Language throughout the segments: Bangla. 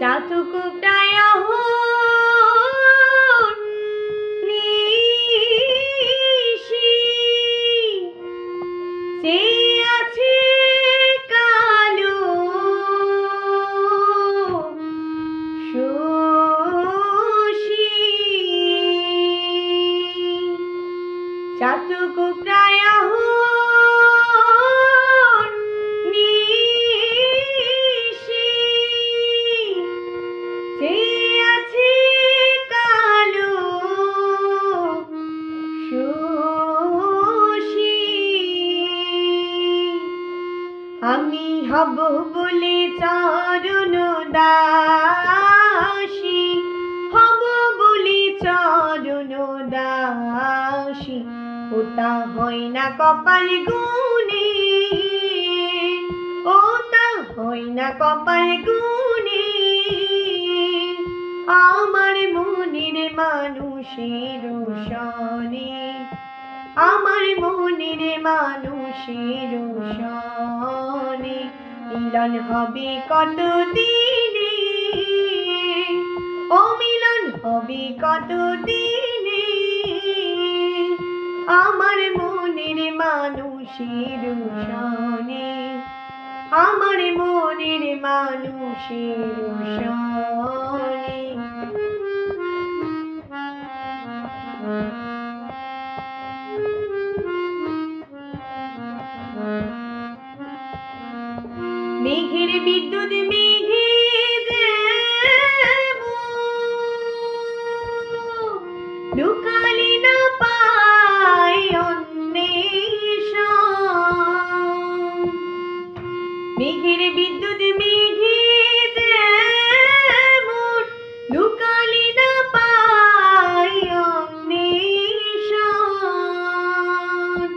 চাতক প্রায় নিশি সে আছে কালো শশী চাতক প্রায় নিশি সে আছে কালো শশী আমি হব বলে চরণ দাসী হব বলে চরণ দাসী ওটা হয় না কপাল গুনে ওটা হয় না কপাল গুনে আমার মনের মানুষের সনে আমার মনের মানুষের সনে মিলন হবে কত দিনে ও মিলন হবে কত দিনে আমার মনের মানুষের সনে আমার মনের মানুষের সনে মেঘের বিদ্যুৎ মেঘে লুকালে না পায় অন্বেষণ মেঘের বিদ্যুৎ মেঘে লুকালে না পায় অন্বেষণ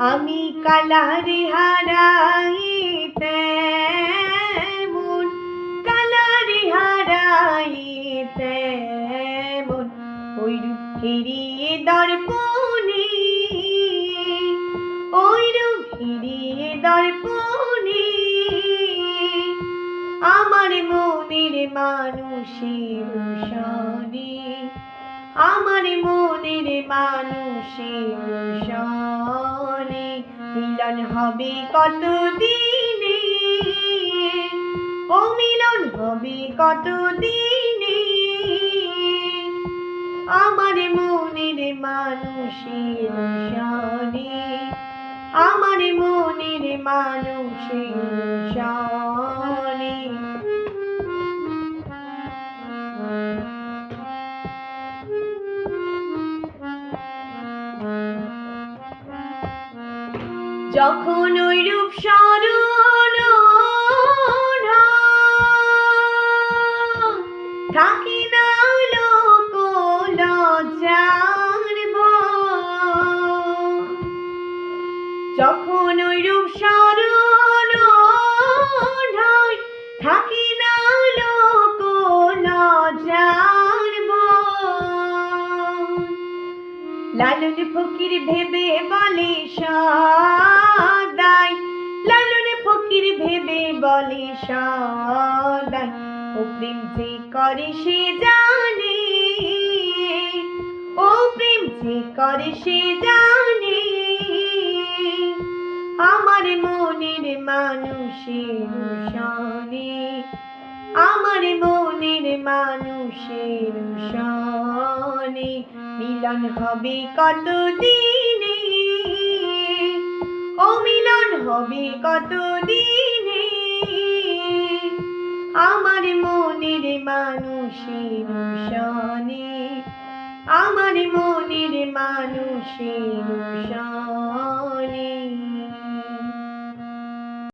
আমি কালারে হারাই তেমন কালারে হারাই তেমন ওই রূপ ফিরিয়ে দর্পণে ওই রূপ ফিরিয়ে দর্পণে আমার মনের মানুষের সনে আমার মনের মানুষের সনে মিলন হবে কত দিনে ও মিলন হবে কত দিনে আমার মনের মানুষের সনে আমার মনের মানুষের সনে যখন ওই রূপ স্মরণ থাকি না লোক লজ্জার ভয় যখন ওই রূপ স্মরণ থাকি না লোক লজ্জার ভয় লালন ফকির ভেবে বলে সদাই লালন ফকির ভেবে বলে সদাই ও প্রেম যে করে সে জানে ও প্রেম যে করে সে জানে আমার মনের মানুষের সনে আমার মনের মানুষের সনে মিলন হবে কত দিনে ও মিলন হবে কত দিনে আমার মনের মানুষের সনে আমার মনের মানুষের সনে।